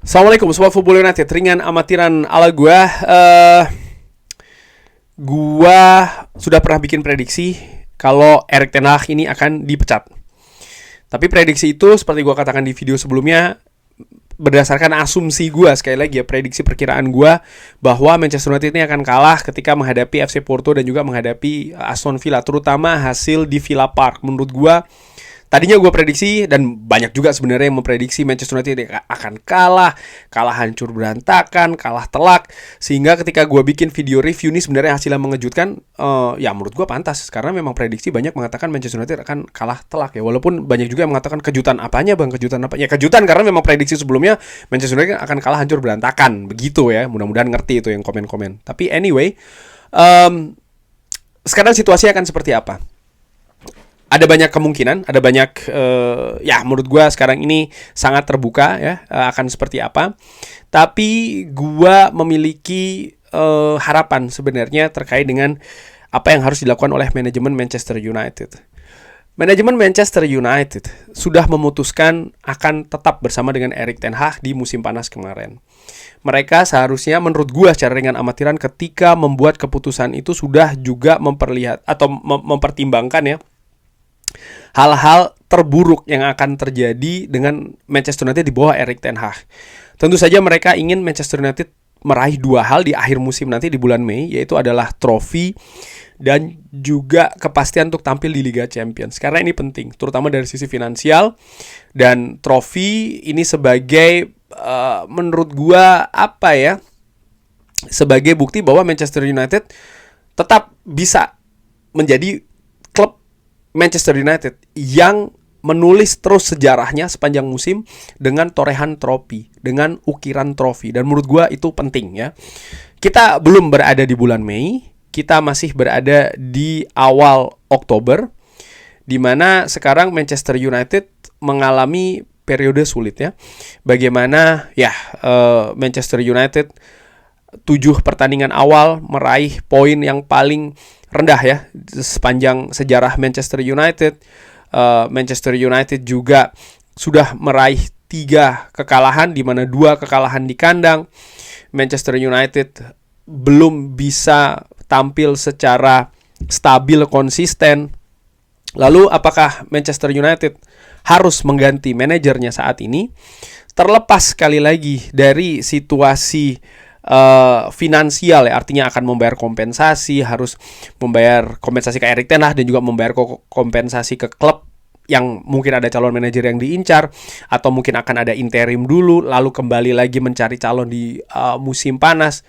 Assalamualaikum Sobat Football United. Ringan amatiran ala Gua sudah pernah bikin prediksi kalau Erik ten Hag ini akan dipecat. Tapi prediksi itu seperti gua katakan di video sebelumnya berdasarkan asumsi gua, sekali lagi ya, prediksi perkiraan gua bahwa Manchester United ini akan kalah ketika menghadapi FC Porto dan juga menghadapi Aston Villa, terutama hasil di Villa Park. Menurut gua tadinya gue prediksi, dan banyak juga sebenarnya yang memprediksi Manchester United akan kalah hancur berantakan, kalah telak. Sehingga ketika gue bikin video review ini sebenarnya hasilnya mengejutkan. Ya menurut gue pantas, karena memang prediksi banyak mengatakan Manchester United akan kalah telak ya. Walaupun banyak juga yang mengatakan kejutan apanya bang, kejutan apa? Ya kejutan karena memang prediksi sebelumnya Manchester United akan kalah hancur berantakan. Begitu ya, mudah-mudahan ngerti itu yang komen-komen. Tapi anyway, sekarang situasi akan seperti apa? Ada banyak kemungkinan, ada banyak ya menurut gue sekarang ini sangat terbuka ya, akan seperti apa. Tapi gue memiliki harapan sebenarnya terkait dengan apa yang harus dilakukan oleh manajemen Manchester United. Manajemen Manchester United sudah memutuskan akan tetap bersama dengan Erik ten Hag di musim panas kemarin. Mereka seharusnya menurut gue secara ringan amatiran ketika membuat keputusan itu sudah juga mempertimbangkan ya hal-hal terburuk yang akan terjadi dengan Manchester United di bawah Erik ten Hag. Tentu saja mereka ingin Manchester United meraih dua hal di akhir musim nanti di bulan Mei, yaitu adalah trofi dan juga kepastian untuk tampil di Liga Champions. Karena ini penting, terutama dari sisi finansial, dan trofi ini sebagai menurut gua sebagai bukti bahwa Manchester United tetap bisa menjadi klub Manchester United yang menulis terus sejarahnya sepanjang musim dengan torehan trofi, dengan ukiran trofi. Dan menurut gue itu penting ya. Kita belum berada di bulan Mei, kita masih berada di awal Oktober, di mana sekarang Manchester United mengalami periode sulit ya. Bagaimana ya Manchester United 7 pertandingan awal meraih poin yang paling rendah ya sepanjang sejarah Manchester United. Manchester United juga sudah meraih 3 kekalahan, di mana 2 kekalahan di kandang. Manchester United belum bisa tampil secara stabil konsisten. Lalu apakah Manchester United harus mengganti manajernya saat ini? Terlepas sekali lagi dari situasi finansial ya, artinya akan membayar kompensasi, harus membayar kompensasi ke Erik ten Hag dan juga membayar kompensasi ke klub yang mungkin ada calon manajer yang diincar, atau mungkin akan ada interim dulu lalu kembali lagi mencari calon di musim panas.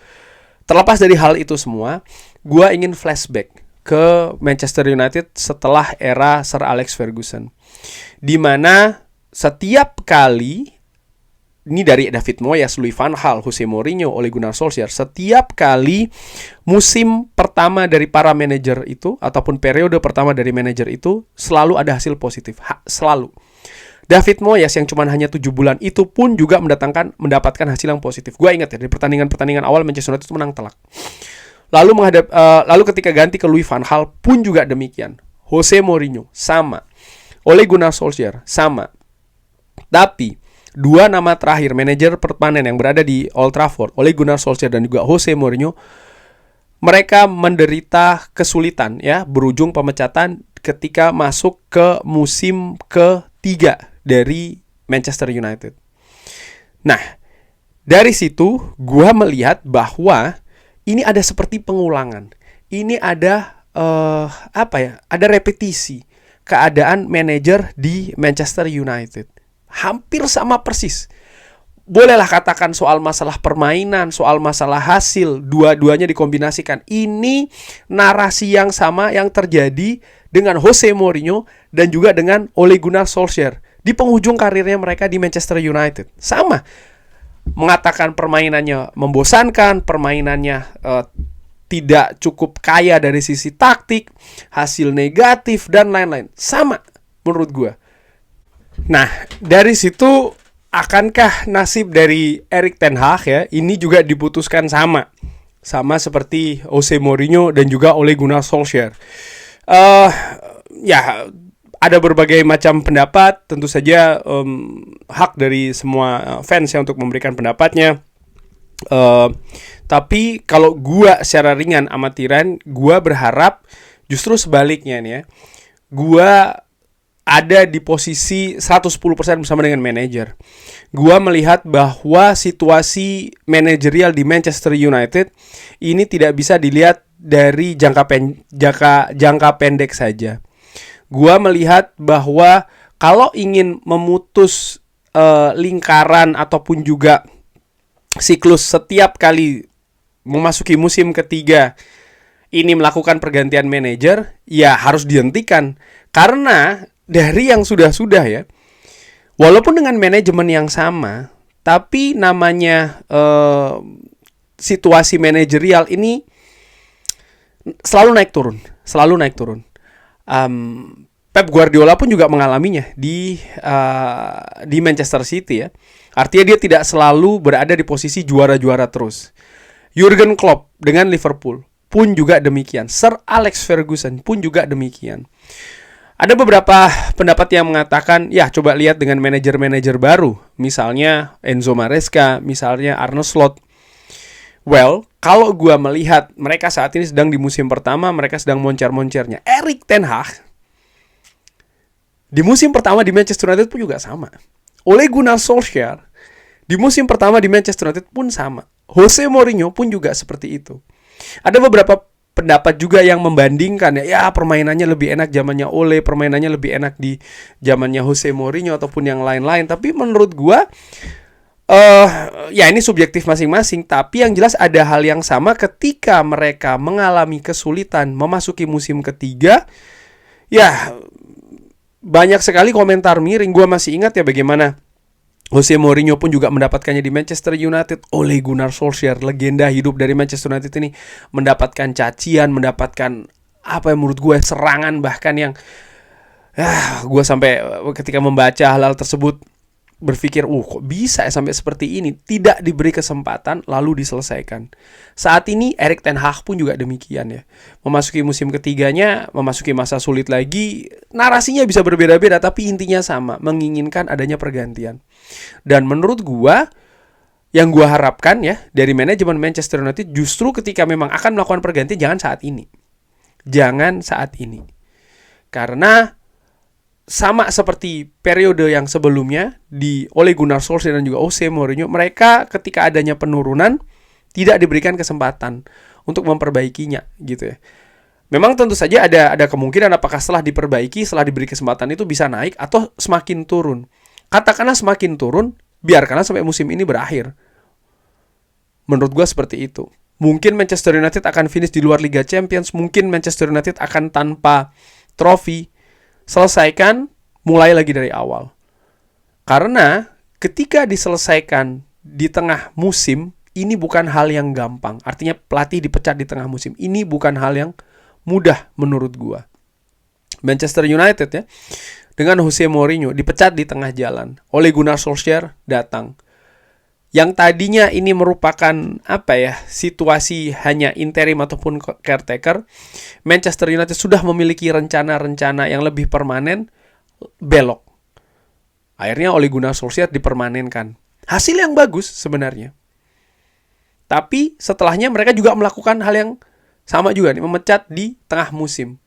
Terlepas dari hal itu semua, gue ingin flashback ke Manchester United setelah era Sir Alex Ferguson, di mana setiap kali, ini dari David Moyes, Louis van Gaal, Jose Mourinho, Ole Gunnar Solskjaer, setiap kali musim pertama dari para manajer itu ataupun periode pertama dari manajer itu selalu ada hasil positif, selalu. David Moyes yang cuma hanya 7 bulan itu pun juga mendapatkan hasil yang positif. Gue ingat ya, dari pertandingan awal Manchester United itu menang telak. Lalu ketika ganti ke Louis van Gaal pun juga demikian. Jose Mourinho sama, Ole Gunnar Solskjaer sama. Tapi 2 nama terakhir manajer permanen yang berada di Old Trafford, Ole Gunnar Solskjaer dan juga Jose Mourinho, mereka menderita kesulitan ya, berujung pemecatan ketika masuk ke musim ketiga dari Manchester United. Nah, dari situ gua melihat bahwa ini ada seperti pengulangan. Ini ada ada repetisi keadaan manajer di Manchester United. Hampir sama persis. Bolehlah katakan soal masalah permainan, soal masalah hasil, dua-duanya dikombinasikan. Ini narasi yang sama yang terjadi dengan Jose Mourinho dan juga dengan Ole Gunnar Solskjaer di penghujung karirnya mereka di Manchester United. Sama. Mengatakan permainannya membosankan, permainannya tidak cukup kaya dari sisi taktik, hasil negatif dan lain-lain. Sama menurut gue. Nah, dari situ akankah nasib dari Erik ten Hag ya ini juga diputuskan sama seperti Jose Mourinho dan juga Ole Gunnar Solskjaer? Ya ada berbagai macam pendapat, tentu saja hak dari semua fans ya untuk memberikan pendapatnya. Tapi kalau gua secara ringan amatiran, gua berharap justru sebaliknya nih ya. Gua ada di posisi 110% bersama dengan manajer. Gua melihat bahwa situasi manajerial di Manchester United ini tidak bisa dilihat dari jangka pendek saja. Gua melihat bahwa kalau ingin memutus lingkaran ataupun juga siklus setiap kali memasuki musim ketiga ini melakukan pergantian manajer, ya harus dihentikan. Karena dari yang sudah-sudah ya, walaupun dengan manajemen yang sama, tapi namanya situasi manajerial ini selalu naik turun. Pep Guardiola pun juga mengalaminya di Manchester City ya. Artinya dia tidak selalu berada di posisi juara-juara terus. Jurgen Klopp dengan Liverpool pun juga demikian. Sir Alex Ferguson pun juga demikian. Ada beberapa pendapat yang mengatakan, ya coba lihat dengan manajer-manajer baru. Misalnya Enzo Maresca, misalnya Arne Slot. Well, kalau gua melihat mereka saat ini sedang di musim pertama, mereka sedang moncer-moncernya. Erik ten Hag di musim pertama di Manchester United pun juga sama. Ole Gunnar Solskjaer di musim pertama di Manchester United pun sama. Jose Mourinho pun juga seperti itu. Ada beberapa pendapat juga yang membandingkan ya permainannya lebih enak zamannya Ole, permainannya lebih enak di zamannya Jose Mourinho ataupun yang lain-lain. Tapi menurut gua ya ini subjektif masing-masing, tapi yang jelas ada hal yang sama ketika mereka mengalami kesulitan memasuki musim ketiga. Ya banyak sekali komentar miring. Gua masih ingat ya bagaimana Jose Mourinho pun juga mendapatkannya di Manchester United. Ole Gunnar Solskjaer, legenda hidup dari Manchester United ini, mendapatkan cacian, mendapatkan apa yang menurut gue serangan, bahkan yang gue sampai ketika membaca hal-hal tersebut berpikir, kok bisa ya sampai seperti ini, tidak diberi kesempatan lalu diselesaikan. Saat ini Erik ten Hag pun juga demikian ya. Memasuki musim ketiganya, memasuki masa sulit lagi, narasinya bisa berbeda-beda tapi intinya sama, menginginkan adanya pergantian. Dan menurut gua, yang gua harapkan ya dari manajemen Manchester United justru ketika memang akan melakukan pergantian, jangan saat ini. Jangan saat ini. Karena sama seperti periode yang sebelumnya di Ole Gunnar Solskjaer dan juga Jose Mourinho, mereka ketika adanya penurunan tidak diberikan kesempatan untuk memperbaikinya gitu ya. Memang tentu saja ada kemungkinan apakah setelah diperbaiki, setelah diberi kesempatan itu bisa naik atau semakin turun. Katakanlah semakin turun, biarkanlah sampai musim ini berakhir. Menurut gue seperti itu. Mungkin Manchester United akan finish di luar Liga Champions, mungkin Manchester United akan tanpa trofi. Selesaikan, mulai lagi dari awal. Karena ketika diselesaikan di tengah musim, ini bukan hal yang gampang. Artinya pelatih dipecat di tengah musim. Ini bukan hal yang mudah menurut gua. Manchester United ya, dengan Jose Mourinho dipecat di tengah jalan. Ole Gunnar Solskjaer datang. Yang tadinya ini merupakan situasi hanya interim ataupun caretaker, Manchester United sudah memiliki rencana-rencana yang lebih permanen, belok. Akhirnya Ole Gunnar Solskjaer dipermanenkan. Hasil yang bagus sebenarnya. Tapi setelahnya mereka juga melakukan hal yang sama juga nih, memecat di tengah musim.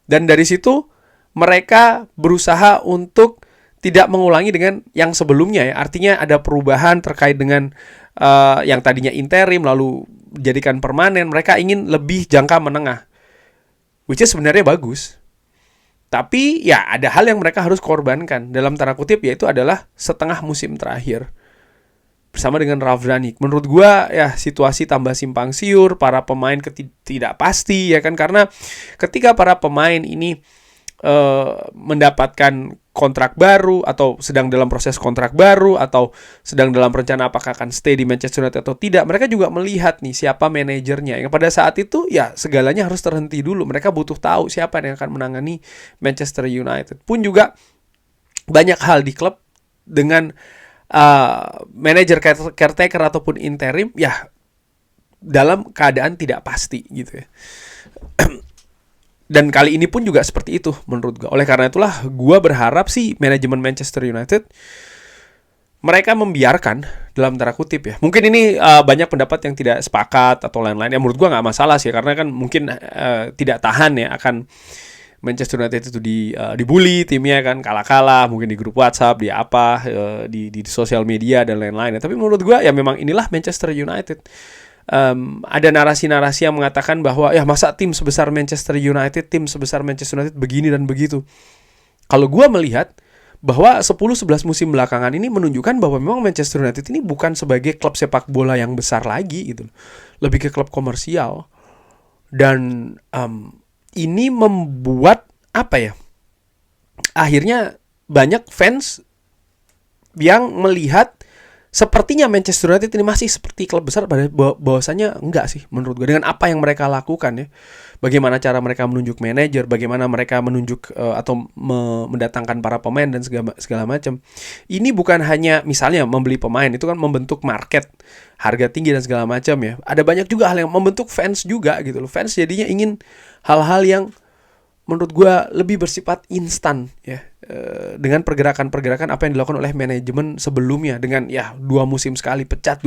Dan dari situ mereka berusaha untuk tidak mengulangi dengan yang sebelumnya ya. Artinya ada perubahan terkait dengan yang tadinya interim lalu jadikan permanen. Mereka ingin lebih jangka menengah, which is sebenarnya bagus. Tapi ya ada hal yang mereka harus korbankan dalam tanda kutip, yaitu adalah setengah musim terakhir bersama dengan Ralf Rangnick. Menurut gua ya situasi tambah simpang siur, para pemain tidak pasti ya kan, karena ketika para pemain ini mendapatkan kontrak baru atau sedang dalam proses kontrak baru atau sedang dalam rencana apakah akan stay di Manchester United atau tidak, mereka juga melihat nih siapa manajernya. Yang pada saat itu ya segalanya harus terhenti dulu. Mereka butuh tahu siapa yang akan menangani Manchester United. Pun juga banyak hal di klub dengan manajer caretaker ataupun interim ya dalam keadaan tidak pasti gitu ya. Dan kali ini pun juga seperti itu menurut gue. Oleh karena itulah gue berharap sih manajemen Manchester United mereka membiarkan dalam tanda kutip ya. Mungkin ini banyak pendapat yang tidak sepakat atau lain-lain. Ya menurut gue nggak masalah sih, karena kan mungkin tidak tahan ya akan Manchester United itu dibully timnya kan, kalah-kalah mungkin di grup WhatsApp, di apa, di sosial media dan lain-lain. Tapi menurut gue ya memang inilah Manchester United. Ada narasi-narasi yang mengatakan bahwa ya masa tim sebesar Manchester United begini dan begitu. Kalau gue melihat bahwa 10-11 musim belakangan ini menunjukkan bahwa memang Manchester United ini bukan sebagai klub sepak bola yang besar lagi gitu. Lebih ke klub komersial. Dan ini membuat apa ya? Akhirnya banyak fans yang melihat sepertinya Manchester United ini masih seperti klub besar, bahwasanya enggak sih menurut gue dengan apa yang mereka lakukan ya. Bagaimana cara mereka menunjuk manajer, bagaimana mereka menunjuk atau mendatangkan para pemain dan segala macam. Ini bukan hanya misalnya membeli pemain, itu kan membentuk market, harga tinggi dan segala macam ya. Ada banyak juga hal yang membentuk fans juga gitu loh. Fans jadinya ingin hal-hal yang menurut gue lebih bersifat instan ya, dengan pergerakan-pergerakan apa yang dilakukan oleh manajemen sebelumnya, dengan ya 2 musim sekali pecat.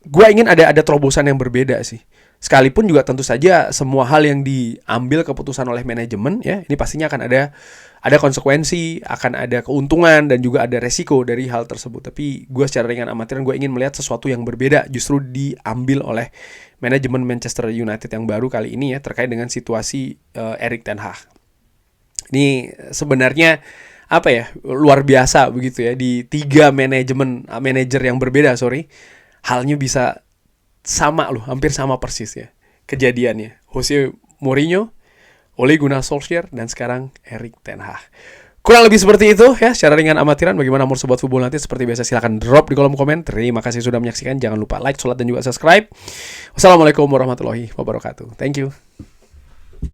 Gue ingin ada terobosan yang berbeda sih. Sekalipun juga tentu saja semua hal yang diambil keputusan oleh manajemen ya, ini pastinya akan ada konsekuensi, akan ada keuntungan dan juga ada resiko dari hal tersebut. Tapi gue secara ringan amatiran gue ingin melihat sesuatu yang berbeda justru diambil oleh manajemen Manchester United yang baru kali ini ya, terkait dengan situasi Erik ten Hag. Ini sebenarnya apa ya, luar biasa begitu ya, di 3 manajer yang berbeda halnya bisa sama loh, hampir sama persis ya kejadiannya. Jose Mourinho, Ole Gunnar Solskjaer, dan sekarang Erik ten Hag. Kurang lebih seperti itu ya, secara ringan amatiran. Bagaimana menurut Sobat Football nanti? Seperti biasa silahkan drop di kolom komen. Terima kasih sudah menyaksikan. Jangan lupa like, sholat, dan juga subscribe. Wassalamualaikum warahmatullahi wabarakatuh. Thank you.